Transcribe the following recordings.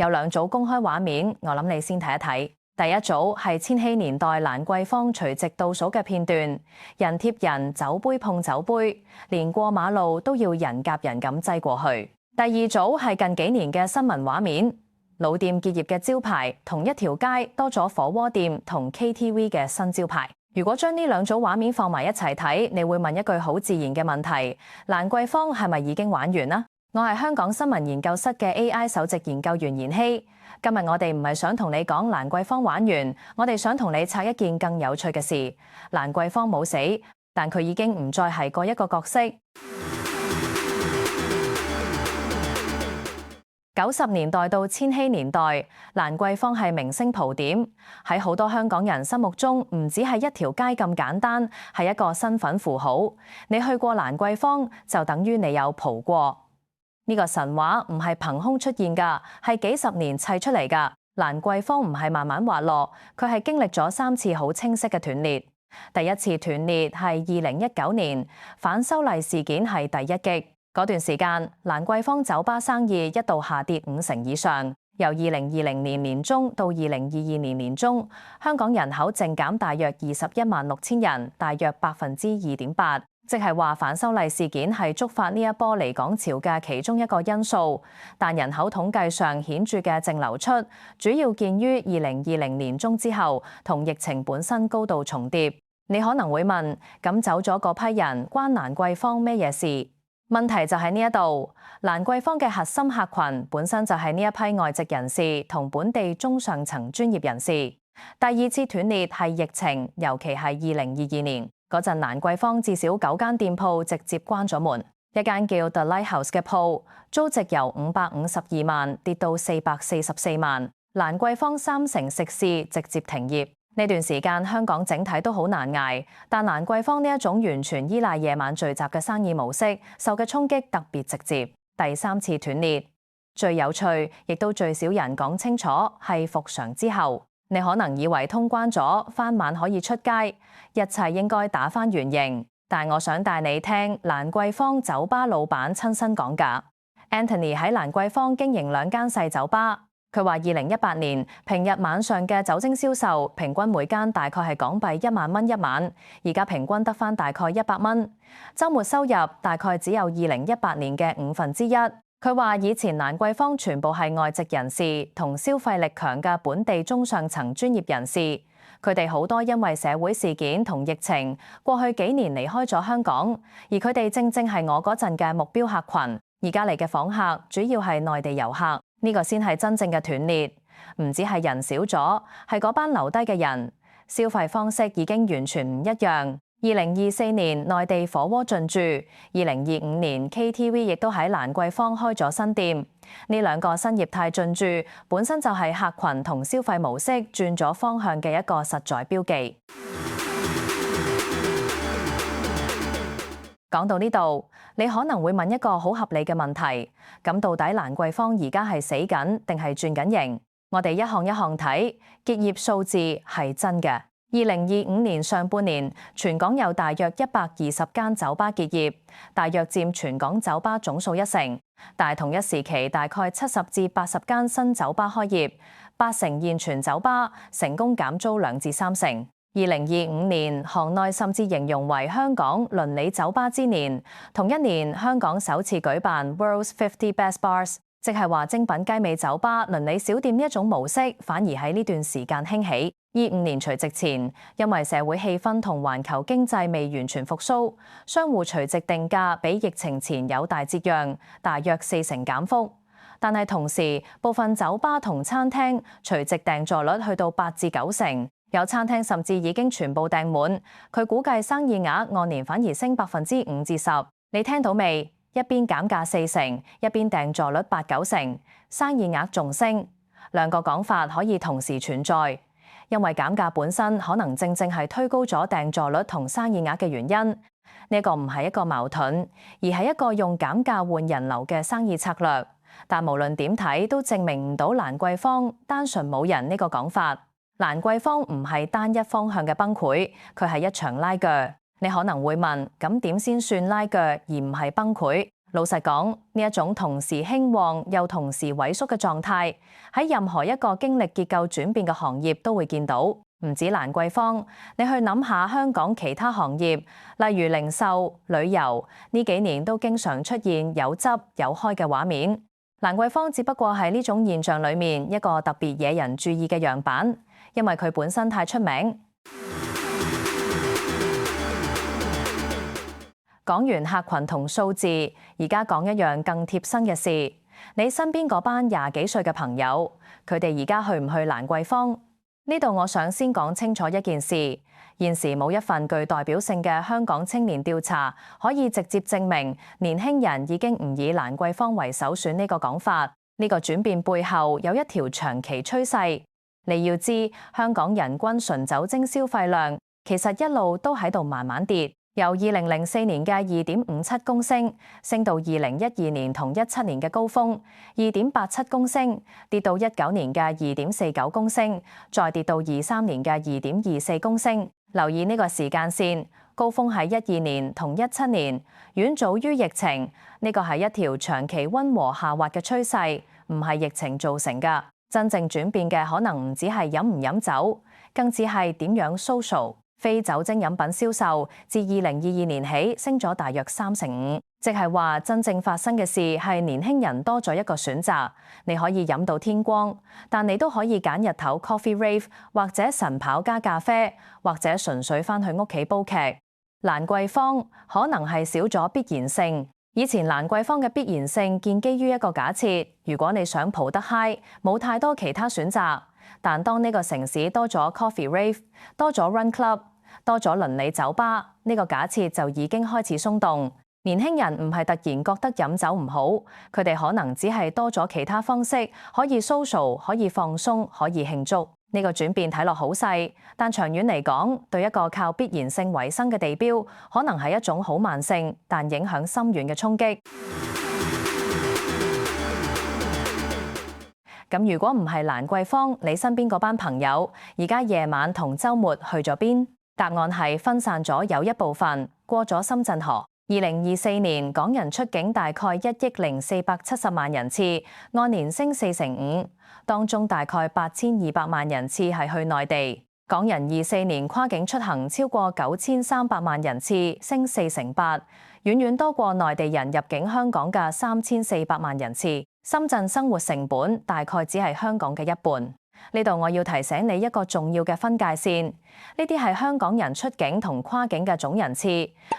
有兩組公開畫面，我諗你先睇一睇。第一組係千禧年代蘭桂坊除夕倒數嘅片段，人貼人，酒杯碰酒杯，連過馬路都要人夾人咁擠過去。第二組係近幾年嘅新聞畫面，老店結業嘅招牌，同一條街多咗火鍋店同 KTV 嘅新招牌。如果將呢兩組畫面放埋一齊睇，你會問一句好自然嘅問題：蘭桂坊係咪已經玩完啦？我係香港新聞研究室嘅 AI 首席研究員妍希。今日我哋唔係想同你講蘭桂坊玩完，我哋想同你拆一件更有趣嘅事。蘭桂坊冇死，但佢已經唔再係嗰一個角色。90年代到千禧年代，蘭桂坊係明星蒲點，喺好多香港人心目中唔只係一條街咁簡單，係一個身份符號。你去過蘭桂坊，就等於你有蒲過。呢個神話唔係憑空出現㗎，係幾十年砌出嚟㗎。蘭桂坊唔係慢慢滑落，佢係經歷咗3次好清晰嘅斷裂。第一次斷裂係2019年，反修例事件係第一擊。嗰段時間，蘭桂坊酒吧生意一度下跌50%以上。由2020年年中到2022年年中，香港人口淨減大約216000人，大約2.8%。即係話反修例事件係觸發呢一波離港潮嘅其中一個因素，但人口統計上顯著嘅淨流出，主要見於2020年中之後，同疫情本身高度重疊。你可能會問，咁走咗嗰批人關蘭桂坊咩嘢事？問題就喺呢一度，蘭桂坊嘅核心客群本身就係呢一批外籍人士同本地中上層專業人士。第二次斷裂係疫情，尤其係2022年。嗰陣蘭桂坊至少9間店鋪直接關咗門，一間叫 The Lighthouse 嘅鋪租值由552萬跌到444萬，蘭桂坊3成食肆直接停業。呢段時間香港整體都好難捱，但蘭桂坊呢一種完全依賴夜晚聚集嘅生意模式，受嘅衝擊特別直接。第3次斷裂最有趣，亦都最少人講清楚，係復常之後。你可能以為通關咗，返晚可以出街，一切應該打返原形。但我想帶你聽蘭桂坊酒吧老闆親身講㗎。Anthony 喺蘭桂坊經營2間細酒吧，佢話2018年平日晚上嘅酒精銷售平均每間大概係港幣1萬蚊一晚，而家平均得返大概100蚊。週末收入大概只有2018年嘅1/5。佢話以前蘭桂坊全部係外籍人士同消費力強嘅本地中上層專業人士，佢哋好多因為社會事件同疫情，過去幾年離開咗香港，而佢哋正正係我嗰陣嘅目標客群。而家嚟嘅訪客主要係內地遊客，呢個先係真正嘅斷裂。唔止係人少咗，係嗰班留低嘅人，消費方式已經完全唔一樣。2024年內地火鍋進駐，2025年 KTV 亦都喺蘭桂坊開咗新店。呢2個新業態進駐本身就係客群同消費模式轉咗方向嘅一個實在標記。講到呢度，你可能會問一個好合理嘅問題：咁到底蘭桂坊而家係死緊定係轉緊型？我哋一項一項睇，結業數字係真嘅。2025年上半年，全港有大約120間酒吧結業，大約佔全港酒吧總數1成。但同一時期，大概70至80間新酒吧開業，8成現存酒吧成功減租2至3成。2025年，行內甚至形容為香港倫理酒吧之年。同一年，香港首次舉辦 World's 50 Best Bars， 即係話精品雞尾酒吧、倫理小店呢一種模式，反而喺呢段時間興起。25年除夕前，因為社會氣氛同環球經濟未完全復甦，商戶除夕定價比疫情前有大折讓，大約4成減幅。但係同時，部分酒吧同餐廳除夕訂座率去到8至9成，有餐廳甚至已經全部訂滿。佢估計生意額按年反而升5%至10%。你聽到未？一邊減價4成，一邊訂座率8、9成，生意額仲升。2個講法可以同時存在。因為減價本身可能正正係推高咗訂座率同生意額嘅原因，呢個唔係一個矛盾，而係一個用減價換人流嘅生意策略。但無論點睇都證明唔到蘭桂坊單純冇人呢個講法。蘭桂坊唔係單一方向嘅崩潰，佢係一場拉鋸。你可能會問，咁點先算拉鋸而唔係崩潰？老實講，呢一種同時興旺又同時萎縮嘅狀態，喺任何一個經歷結構轉變嘅行業都會見到。唔止蘭桂坊，你去諗下香港其他行業，例如零售、旅遊，呢幾年都經常出現有執有開嘅畫面。蘭桂坊只不過係呢種現象裡面一個特別惹人注意嘅樣板，因為佢本身太出名。講完客群同數字，而家講一樣更貼身嘅事。你身邊嗰班20幾歲嘅朋友，佢哋而家去唔去蘭桂坊？呢度我想先講清楚一件事，現時冇一份具代表性嘅香港青年調查可以直接證明年輕人已經唔以蘭桂坊為首選呢個講法。呢個轉變背後有一條長期趨勢。你要知，香港人均純酒精消費量其實一路都喺度慢慢跌。由2004年嘅2.57公升升到2012年同17年嘅高峰2.87公升，跌到19年嘅2.49公升，再跌到23年嘅2.24公升。留意呢個時間線，高峰係12年同17年，遠早於疫情。呢個係一條長期溫和下滑嘅趨勢，唔係疫情造成㗎。真正轉變嘅可能唔只係飲唔飲酒，更似係點樣 social。非酒精飲品銷售自2022年起升咗大約35%，即係話真正發生嘅事係年輕人多咗一個選擇，你可以飲到天光，但你都可以揀日頭 coffee rave 或者晨跑加咖啡，或者純粹返去屋企煲劇。蘭桂坊可能係少咗必然性。以前蘭桂坊嘅必然性建基於一個假設，如果你想蒲得嗨，冇太多其他選擇。但當呢個城市多咗 coffee rave， 多咗 run club，多咗鄰里酒吧，呢個假設就已經開始鬆動。年輕人唔係突然覺得飲酒唔好，佢哋可能只係多咗其他方式可以 social， 可以放鬆，可以慶祝。呢個轉變睇落好細，但長遠嚟講，對一個靠必然性為生嘅地標，可能係一種好慢性但影響深遠嘅衝擊。咁如果唔係蘭桂坊，你身邊嗰班朋友而家夜晚同週末去咗邊？答案係分散咗有一部分過咗深圳河。2024年港人出境大概1億0470萬人次，按年升45%，當中大概8200萬人次係去內地。港人24年跨境出行超過9300萬人次，升48%，遠遠多過內地人入境香港嘅3400萬人次。深圳生活成本大概只係香港嘅一半。呢度我要提醒你一個重要嘅分界線，呢啲係香港人出境同跨境嘅總人次，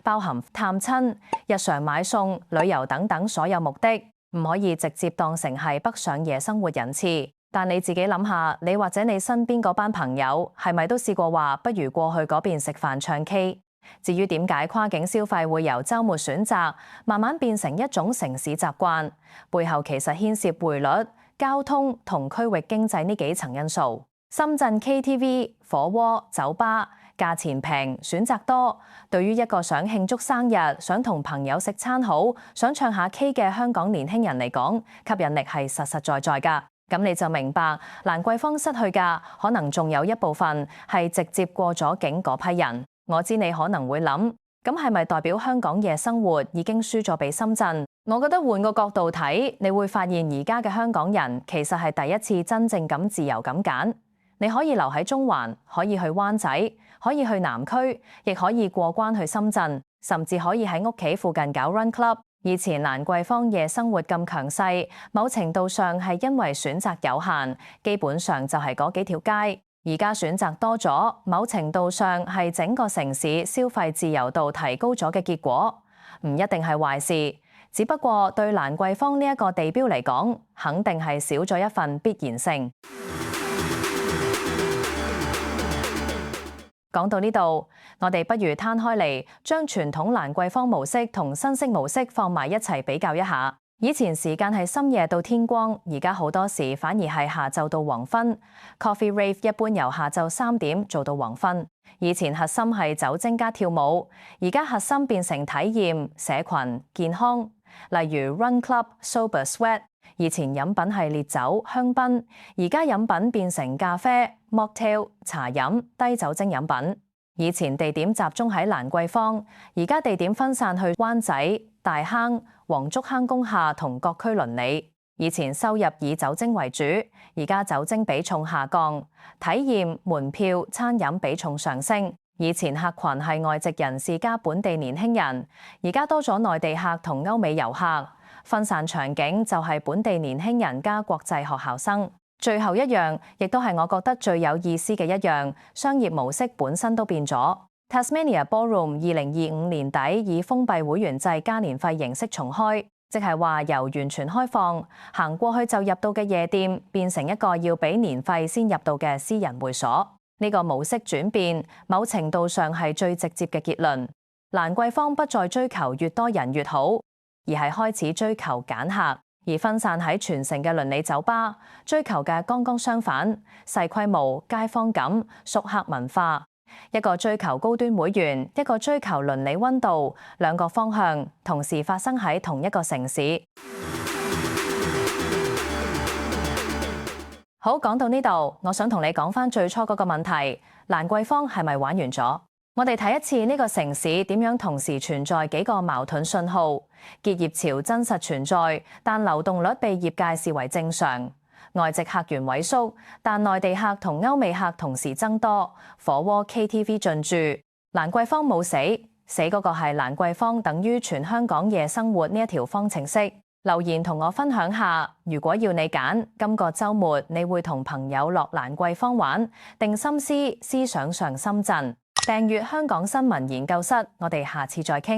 包含探親、日常買餸、旅遊等等所有目的，唔可以直接當成係北上夜生活人次。但你自己諗下，你或者你身邊嗰班朋友係咪都試過話不如過去嗰邊食飯唱 K？ 至於點解跨境消費會由週末選擇慢慢變成一種城市習慣，背後其實牽涉匯率、交通同區域經濟呢幾層因素。深圳 KTV、火鍋、酒吧價錢平、選擇多，對於一個想慶祝生日、想同朋友食餐好、想唱下 K 嘅香港年輕人嚟講，吸引力係實實在在㗎。咁你就明白蘭桂坊失去嘅可能仲有一部分係直接過咗境嗰批人。我知你可能會諗，咁係咪代表香港夜生活已經輸咗俾深圳？我覺得換個角度睇，你會發現而家嘅香港人其實係第一次真正咁自由咁揀。你可以留喺中環，可以去灣仔，可以去南區，亦可以過關去深圳，甚至可以喺屋企附近搞 run club。以前蘭桂坊夜生活咁強勢，某程度上係因為選擇有限，基本上就係嗰幾條街。而家選擇多咗，某程度上係整個城市消費自由度提高咗嘅結果，唔一定係壞事。只不過對蘭桂坊呢一個地標嚟講，肯定係少咗一份必然性。講到呢度，我哋不如攤開嚟，將傳統蘭桂坊模式同新式模式放埋一齊比較一下。以前時間係深夜到天光，而家好多時反而係下晝到黃昏。Coffee rave 一般由下晝3點做到黃昏。以前核心係酒精加跳舞，而家核心變成體驗、社群、健康。例如 Run Club、Sober Sweat。以前飲品係烈酒、香檳，而家飲品變成咖啡、mocktail、茶飲、低酒精飲品。以前地點集中喺蘭桂坊，而家地點分散去灣仔、大坑、黃竹坑工廈同各區鄰里。以前收入以酒精為主，而家酒精比重下降，體驗、門票、餐飲比重上升。以前客群係外籍人士加本地年輕人，而家多咗內地客同歐美遊客。分散場景就係本地年輕人加國際學校生。最後一樣，亦都係我覺得最有意思嘅一樣，商業模式本身都變咗。Tasmania Ballroom 2025年底以封閉會員制加年費形式重開，即係話由完全開放，行過去就入到嘅夜店，變成一個要俾年費先入到嘅私人會所。呢個模式轉變，某程度上係最直接嘅結論。蘭桂坊不再追求越多人越好，而係開始追求揀客。而分散喺全城嘅鄰里酒吧，追求嘅剛剛相反，細規模、街坊感、熟客文化。一個追求高端會員，一個追求鄰里溫度，兩個方向同時發生喺同一個城市。好，講到呢度，我想同你講返最初嗰個問題：蘭桂坊係咪玩完咗？我哋睇一次呢個城市點樣同時存在幾個矛盾信號。結業潮真實存在，但流動率被業界視為正常。外籍客源萎縮，但內地客同歐美客同時增多。火鍋 KTV 進駐，蘭桂坊冇死，死嗰個係蘭桂坊等於全香港夜生活呢一條方程式。留言同我分享下，如果要你揀，今個週末你會同朋友落蘭桂坊玩，定心思想上深圳？訂閱香港新聞研究室，我哋下次再傾。